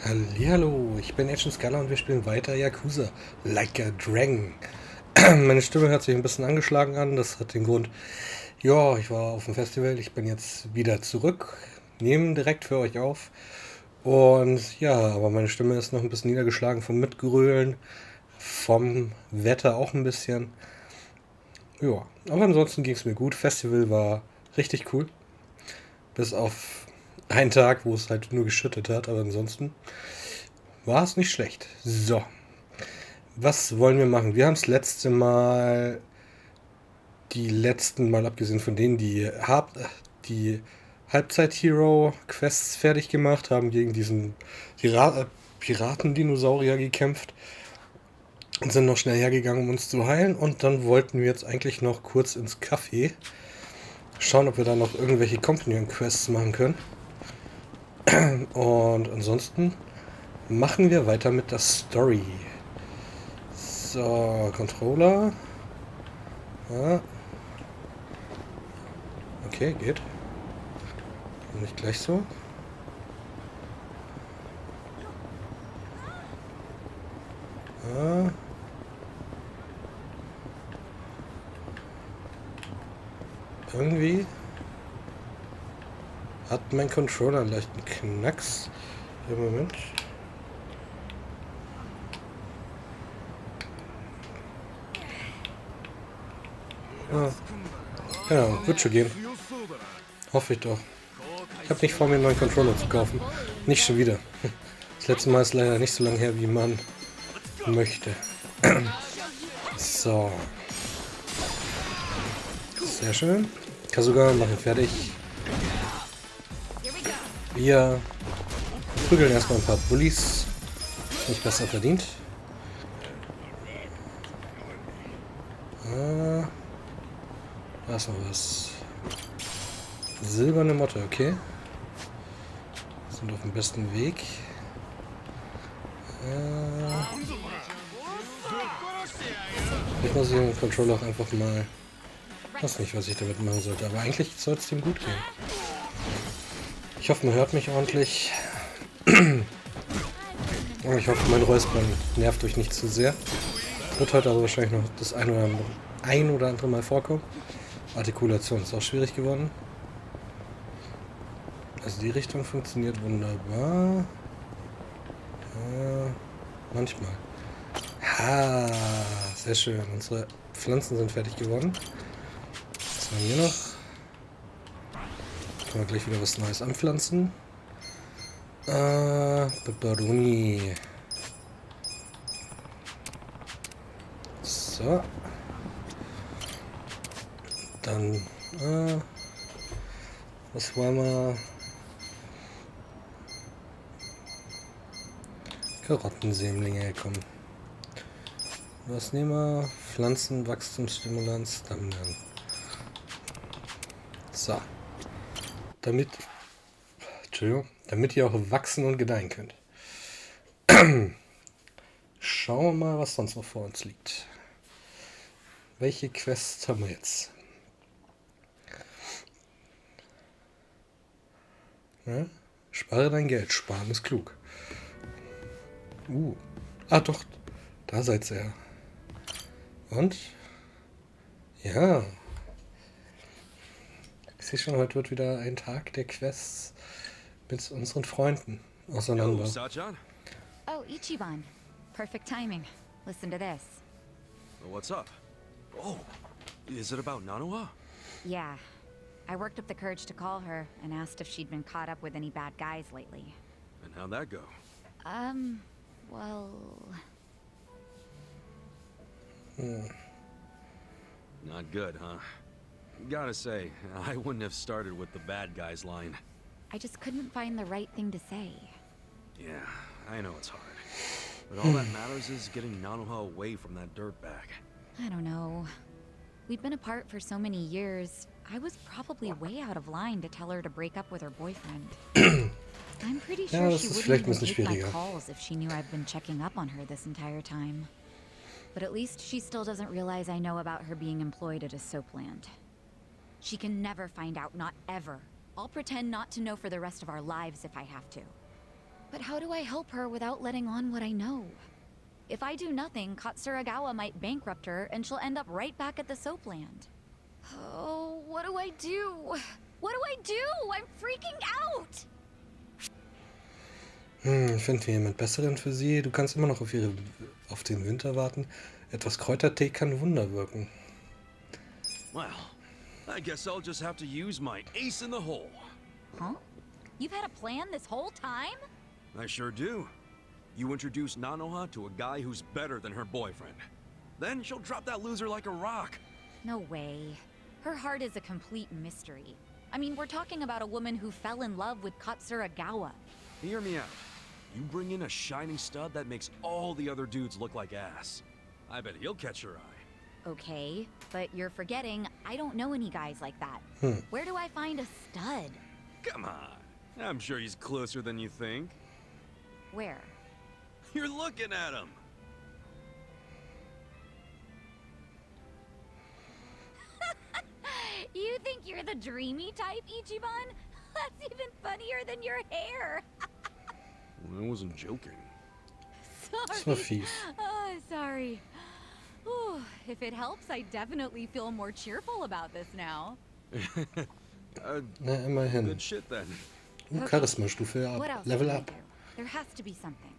Hallihallo, ich bin Scaller und wir spielen weiter Yakuza, Like a Dragon. Meine Stimme hört sich ein bisschen angeschlagen an, das hat den Grund, ja, ich war auf dem Festival, ich bin jetzt wieder zurück, nehme direkt für euch auf. Und ja, aber meine Stimme ist noch ein bisschen niedergeschlagen vom Mitgrölen, vom Wetter auch ein bisschen. Ja, aber ansonsten ging es mir gut, Festival war richtig cool, bis auf einen Tag, wo es halt nur geschüttet hat, aber ansonsten war es nicht schlecht. So, was wollen wir machen? Wir haben das letzte Mal, die letzten Mal abgesehen von denen, die Halbzeit-Hero-Quests fertig gemacht, haben gegen diesen Piratendinosaurier gekämpft und sind noch schnell hergegangen, um uns zu heilen. Und dann wollten wir jetzt eigentlich noch kurz ins Café schauen, ob wir da noch irgendwelche Companion-Quests machen können. Und ansonsten machen wir weiter mit der Story. So, Controller. Ja, okay, geht. Nicht gleich so. Ah. Irgendwie hat mein Controller einen leichten Knacks. Im Moment. Ah. Ja, wird schon gehen. Hoffe ich doch. Ich habe nicht vor, mir einen neuen Controller zu kaufen. Nicht schon wieder. Das letzte Mal ist leider nicht so lange her, wie man möchte. So. Sehr schön. Kasuga, machen fertig. Wir prügeln erstmal ein paar Bullies. Nicht besser verdient. Ah, da ist noch was. Silberne Motte, okay. Sind auf dem besten Weg. Ich muss den Controller auch einfach mal... Ich weiß nicht, was ich damit machen sollte, aber eigentlich soll es dem gut gehen. Ich hoffe, man hört mich ordentlich. Ich hoffe, mein Räuspern nervt euch nicht zu sehr. Wird heute aber wahrscheinlich noch das ein oder andere Mal vorkommen. Artikulation ist auch schwierig geworden. Also die Richtung funktioniert wunderbar. Manchmal. Ha, sehr schön. Unsere Pflanzen sind fertig geworden. Was haben wir noch? Können wir gleich wieder was Neues anpflanzen. Peperoni. So. Dann, was wollen wir? Karottensämlinge, komm. Was nehmen wir? Pflanzenwachstumsstimulanz, dann. So. Damit, Entschuldigung, damit ihr auch wachsen und gedeihen könnt. Schauen wir mal, was sonst noch vor uns liegt. Welche Quests haben wir jetzt? Ja? Spare dein Geld, sparen ist klug. Ah doch, da seid ihr ja. Und? Ja. Ich sehe schon, heute wird wieder ein Tag der Quests mit unseren Freunden auseinander. Oh, Ichiban. Perfect timing. Listen to this. What's up? Oh, is it about Nanoha? Yeah. I worked up the courage to call her and asked if she'd been caught up with any bad guys lately. And how'd that go? Well... Not good, huh? Gotta say, I wouldn't have started with the bad guys line. I just couldn't find the right thing to say. Yeah, I know it's hard. But all that matters is getting Nanoha away from that dirtbag. I don't know. We'd been apart for so many years. I was probably way out of line to tell her to break up with her boyfriend. I'm pretty sure she wouldn't even take my calls if she knew I've been checking up on her this entire time. But at least she still doesn't realize I know about her being employed at a soapland. She can never find out, not ever. I'll pretend not to know for the rest of our lives if I have to. But how do I help her without letting on what I know? If I do nothing, Katsuragawa might bankrupt her and she'll end up right back at the soapland. Oh, what do I do? What do I do? I'm freaking out! Finden wir jemand Besseren für sie? Du kannst immer noch auf den Winter warten. Etwas Kräutertee kann Wunder wirken. Well, I guess I'll just have to use my ace in the hole. Huh? You've had a plan this whole time? I sure do. You introduce Nanoha to a guy who's better than her boyfriend. Then she'll drop that loser like a rock. No way. Her heart is a complete mystery. I mean, we're talking about a woman who fell in love with Katsuragawa. Hear me out. You bring in a shining stud that makes all the other dudes look like ass. I bet he'll catch your eye. Okay, but you're forgetting I don't know any guys like that. Where do I find a stud? Come on. I'm sure he's closer than you think. Where? You're looking at him. You think you're the dreamy type, Ichiban? That's even funnier than your hair. I wasn't joking. Das war fies. Oh, sorry. Whew, if it helps, I definitely feel more cheerful about this now. Na, immerhin. Good shit then. Charisma-Stufe What up. else Level can I up. do? There has to be something.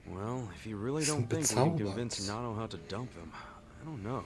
Well, if you really don't think we can convince Nano how to dump him, I don't know.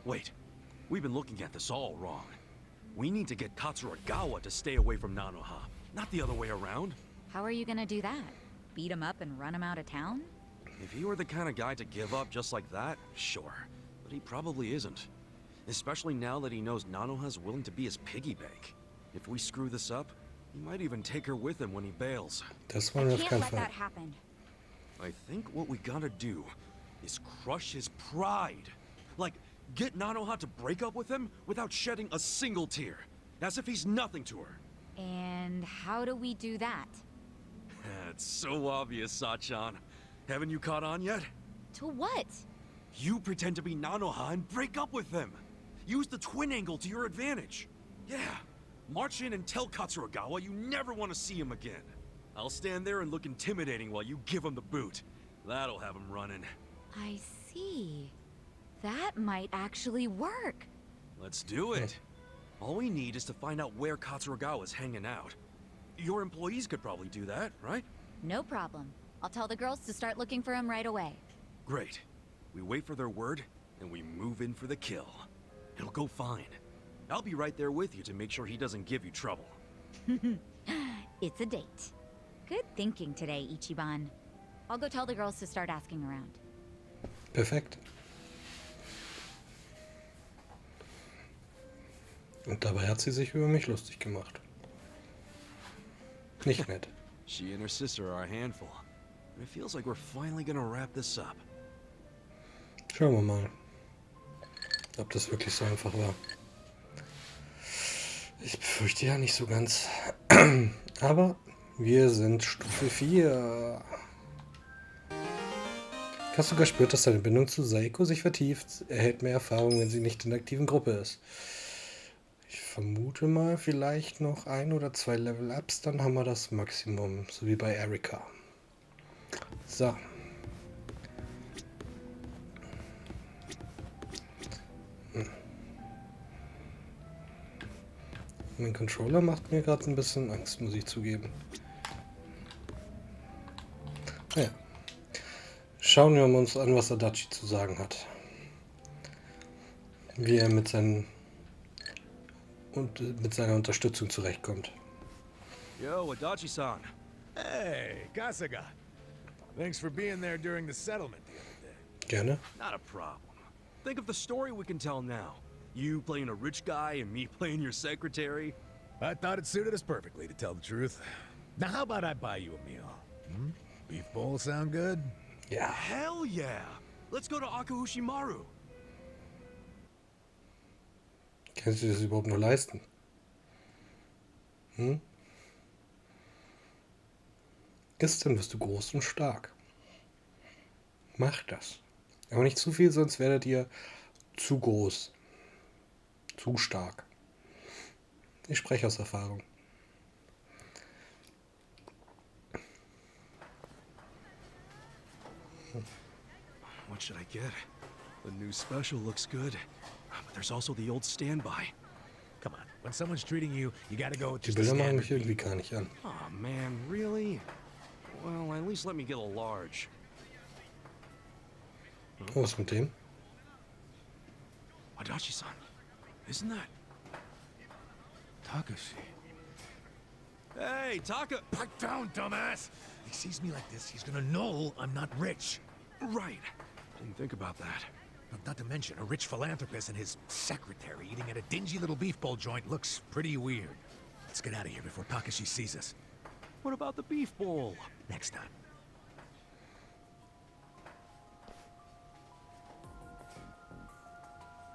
Wait, we've been looking at this all wrong. We need to get Katsuragawa to stay away from Nanoha, not the other way around. How are you gonna do that? Beat him up and run him out of town? If he were the kind of guy to give up just like that, sure. But he probably isn't. Especially now that he knows Nanoha's willing to be his piggy bank. If we screw this up, he might even take her with him when he bails. Das I wollen wir auf can't keinen let Fall. that happen. I think what we gotta do is crush his pride. Like, get Nanoha to break up with him without shedding a single tear. As if he's nothing to her. And how do we do that? It's so obvious, Sachan. Haven't you caught on yet? To what? You pretend to be Nanoha and break up with him. Use the twin angle to your advantage. Yeah. March in and tell Katsuragawa you never want to see him again. I'll stand there and look intimidating while you give him the boot. That'll have him running. I see. That might actually work. Let's do it. All we need is to find out where Katsuragawa's hanging out. Your employees could probably do that, right? No problem. I'll tell the girls to start looking for him right away. Great. We wait for their word, and we move in for the kill. It'll go fine. I'll be right there with you to make sure he doesn't give you trouble. It's a date. Good thinking today, Ichiban. I'll go tell the girls to start asking around. Perfekt. Und dabei hat sie sich über mich lustig gemacht. Nicht nett. She and her sister are a handful. It feels like we're finally gonna wrap this up. Schauen wir mal, ob das wirklich so einfach war. Ich befürchte ja nicht so ganz. Aber wir sind Stufe 4. Kasuga spürt, dass seine Bindung zu Saeko sich vertieft. Er erhält mehr Erfahrung, wenn sie nicht in der aktiven Gruppe ist. Ich vermute mal vielleicht noch 1 oder 2 Level-Ups, dann haben wir das Maximum, so wie bei Erika. So. Mein Controller macht mir gerade ein bisschen Angst, muss ich zugeben. Naja. Schauen wir uns an, was Adachi zu sagen hat. Wie er mit seiner Unterstützung zurechtkommt. Yo, Adachi-san. Hey, Kasuga. Thanks for being there during the settlement the other day. Gerne. Not a problem. Think of the story we can tell now. You playing a rich guy and me playing your secretary. I thought it suited us perfectly, to tell the truth. Now, how about I buy you a meal? Beef bowl sound good? Ja. Hell yeah! Let's go to Akahushimaru. Kannst du das überhaupt noch leisten? Isst, dann wirst du groß und stark. Mach das. Aber nicht zu viel, sonst werdet ihr zu groß. Zu stark. Ich spreche aus Erfahrung. What should I get? The new special looks good, but there's also the old standby. Come on, when someone's treating you, you gotta go with Die just a Bilder machen standard. mich irgendwie gar nicht an. Oh man, really? Well, at least let me get a large. Oh, was mit dem? Adachi-san, isn't that Takashi? Hey, Taka! Pipe down, dumbass! He sees me like this, he's gonna know I'm not rich. Right. Didn't think about that. Not to mention, a rich philanthropist and his secretary eating at a dingy little beef bowl joint looks pretty weird. Let's get out of here before Takashi sees us. What about the beef bowl? Next time.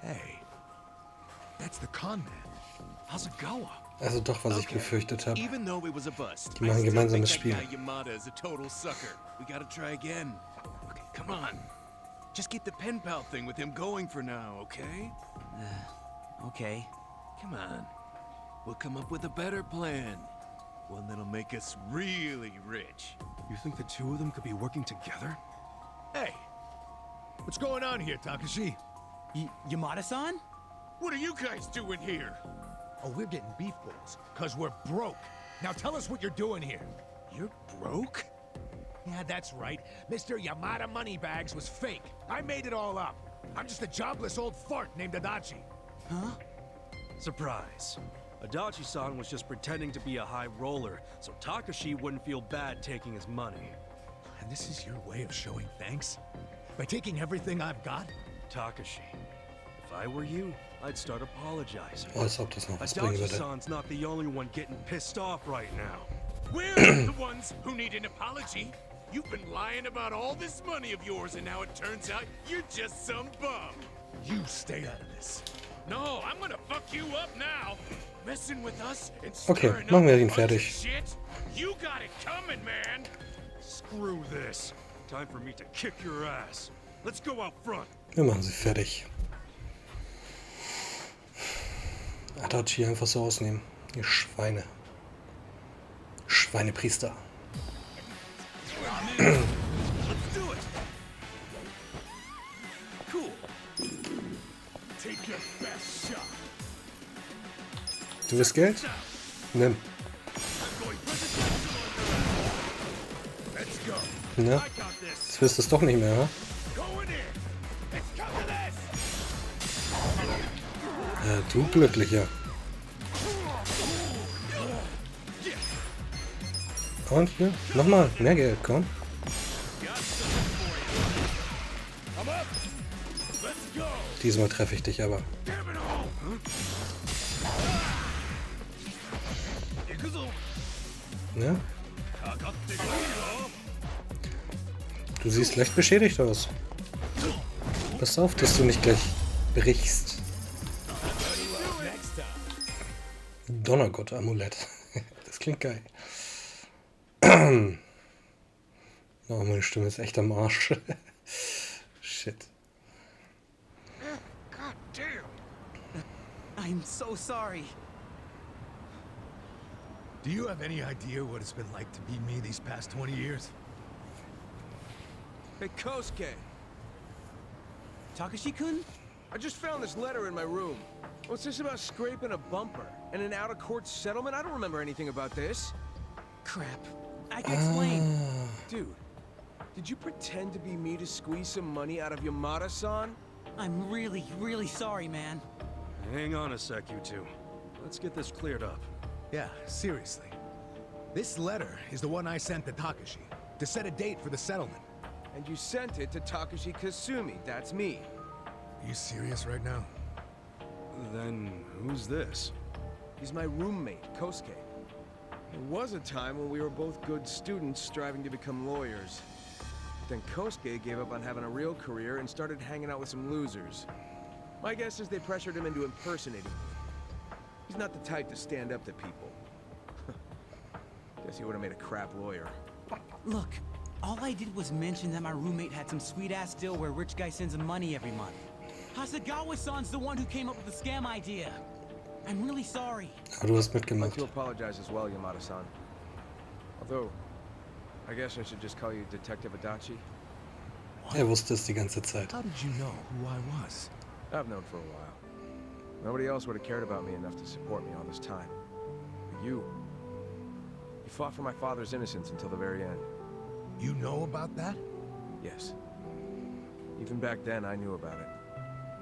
Hey, that's the con man. Hasegawa. Also doch, was ich befürchtet habe. Even though it was a bust, Die machen I still gemeinsames think that Spiel. guy Yamada is a total sucker. We gotta try again. Okay, come on. Just keep the pen pal thing with him going for now, okay? Okay. Come on. We'll come up with a better plan. One that'll make us really rich. You think the two of them could be working together? Hey, what's going on here, Takashi? Yamada-san? What are you guys doing here? Oh, we're getting beef bowls, cause we're broke. Now tell us what you're doing here. You're broke? Yeah, that's right. Mr. Yamada Moneybags was fake. I made it all up. I'm just a jobless old fart named Adachi. Huh? Surprise. Adachi-san was just pretending to be a high roller, so Takashi wouldn't feel bad taking his money. And this is your way of showing thanks? By taking everything I've got? Takashi, if I were you, I'd start apologizing. Oh, als ob das noch was bringen würde. Adachi-san's not the only one getting pissed off right now. We're the ones who need an apology. You've been lying about all this money of yours, and now it turns out you're just some bum. You stay out of this. No, I'm gonna fuck you up now. Messing with us and Okay, stirring machen wir up a ihn bunch of fertig. shit? You got it coming, man. Screw this. Time for me to kick your ass. Let's go out front. Wir machen sie fertig. Adachi einfach so ausnehmen. Ihr Schweine. Schweinepriester. Let's do it. Cool. Take your best shot. Du willst Geld? Nimm. Let's go. Na? I got this. Jetzt willst du es doch nicht mehr, ha? Going in. Let's come to this. Du Glücklicher. Und hier, nochmal, mehr Geld, komm. I'm up. Let's go. Diesmal treffe ich dich aber. Damn it all. Yakuza. Ja? Kontakte, go. Du siehst leicht beschädigt aus. Pass auf, dass du nicht gleich brichst. Donnergott-Amulett. Das klingt geil. Oh, meine Stimme ist echt am Arsch. Shit. God damn. I'm so sorry. Do you have any idea what it's been like to be me these past 20 years? Hey, Kosuke, Takashi-kun? I just found this letter in my room. What's this about scraping a bumper and an out-of-court settlement? I don't remember anything about this. Crap. I can explain. Dude, did you pretend to be me to squeeze some money out of Yamada-san? I'm really, really sorry, man. Hang on a sec, you two. Let's get this cleared up. Yeah, seriously. This letter is the one I sent to Takashi to set a date for the settlement. And you sent it to Takashi Kasumi, that's me. Are you serious right now? Then who's this? He's my roommate, Kosuke. There was a time when we were both good students striving to become lawyers. Then Kosuke gave up on having a real career and started hanging out with some losers. My guess is they pressured him into impersonating me. He's not the type to stand up to people. Guess he would have made a crap lawyer. Look, all I did was mention that my roommate had some sweet-ass deal where a rich guy sends him money every month. Hasegawa-san's the one who came up with the scam idea. I'm really sorry. Aber du hast I'd like mitgemacht. to apologize as well, Yamada-san. Although, I guess I should just call you Detective Adachi. Er wusste es die ganze Zeit. How did you know who I was? I've known for a while. Nobody else would have cared about me enough to support me all this time. But you fought for my father's innocence until the very end. You know about that? Yes. Even back then, I knew about it.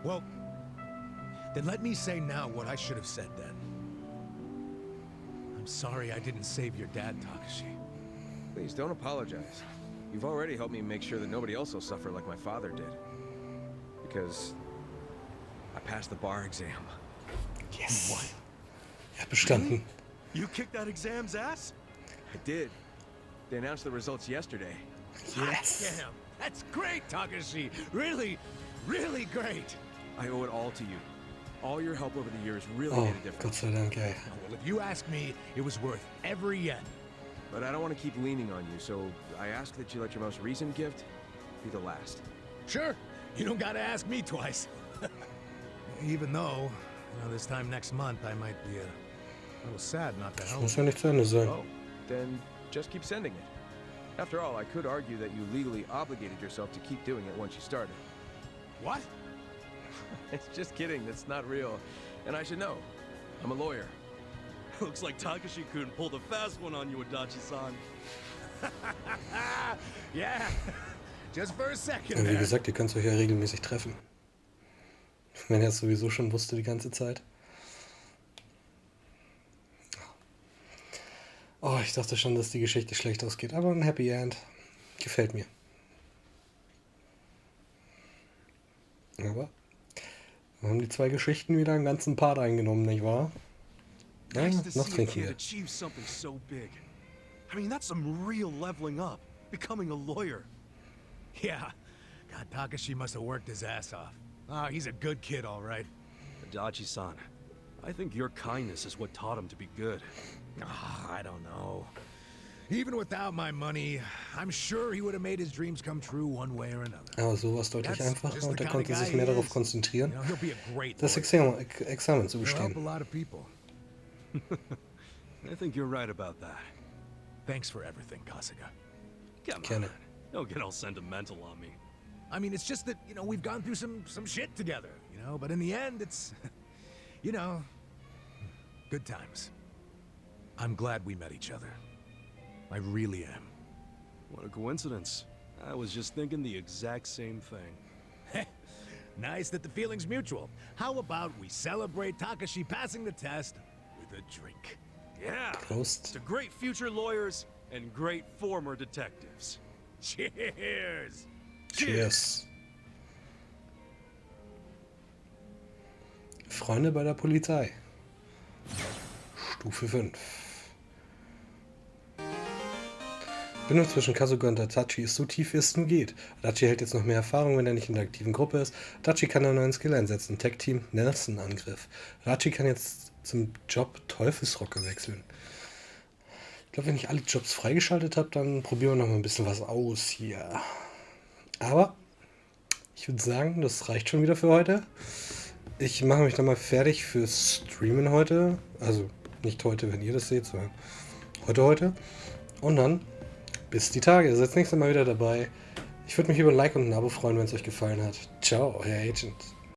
Well, then let me say now what I should have said then. I'm sorry I didn't save your dad, Takashi. Please, don't apologize. You've already helped me make sure that nobody else will suffer like my father did. Because I passed the bar exam. Yes. What? Er hat bestanden. You kicked that exam's ass? I did. They announced the results yesterday. Yes. Damn, that's great, Takashi. Really, really great. I owe it all to you. All your help over the years really Oh, made a Gott difference. sei Dank, ey. Well, if you ask me, it was worth every yen. But I don't want to keep leaning on you, so I ask that you let your most recent gift be the last. Sure, you don't gotta ask me twice. Even though, this time next month I might be a little sad not to Das help. muss ja nicht zu Ende sein. Oh, then just keep sending it. After all, I could argue that you legally obligated yourself to keep doing it once you started. What? It's just kidding, that's not real. And I should know. I'm a lawyer. Looks like Takashi-kun pulled a fast one on you, Adachi-san. Yeah, just for a second. Und wie there. gesagt, ihr könnt euch ja regelmäßig treffen. Wenn er es sowieso schon wusste die ganze Zeit. Oh, ich dachte schon, dass die Geschichte schlecht ausgeht, aber ein Happy End. Gefällt mir. Aber wir haben die zwei Geschichten wieder einen ganzen Part eingenommen, nicht wahr? Ja, Nice to noch see a trinken kid wir. achieve something so big. I mean, that's some real leveling up. Becoming a lawyer. Yeah, God, Takashi must have worked his ass off. Oh, he's a good kid, all right. Adachi-san, I think your kindness is what taught him to be good. I don't know. Even without my money, I'm sure he would have made his dreams come true one way or another. Aber so war es deutlich That's einfacher just und the er kind of konnte sich guy mehr he darauf is. konzentrieren, He'll be a great das lawyer. Examen zu He'll help a bestehen. lot of people. I think you're right about that. Thanks for everything, Kasuga. Come Gerne. on. Don't get all sentimental on me. I mean, it's just that, we've gone through some shit together, but in the end, it's, good times. I'm glad we met each other. I really am. What a coincidence. I was just thinking the exact same thing. Nice that the feeling's mutual. How about we celebrate Takashi passing the test with a drink? Yeah. Prost. To great future lawyers and great former detectives. Cheers! Cheers. Freunde bei der Polizei. Stufe 5. Bindung zwischen Kasuga und Adachi ist so tief, wie es nur geht. Adachi hält jetzt noch mehr Erfahrung, wenn er nicht in der aktiven Gruppe ist. Adachi kann einen neuen Skill einsetzen. Tech-Team Nelson-Angriff. Adachi kann jetzt zum Job Teufelsrocke wechseln. Ich glaube, wenn ich alle Jobs freigeschaltet habe, dann probieren wir noch mal ein bisschen was aus hier. Aber ich würde sagen, das reicht schon wieder für heute. Ich mache mich dann mal fertig fürs Streamen heute. Also nicht heute, wenn ihr das seht, sondern heute. Und dann bis die Tage. Ihr seid das nächste Mal wieder dabei. Ich würde mich über ein Like und ein Abo freuen, wenn es euch gefallen hat. Ciao, euer Agent.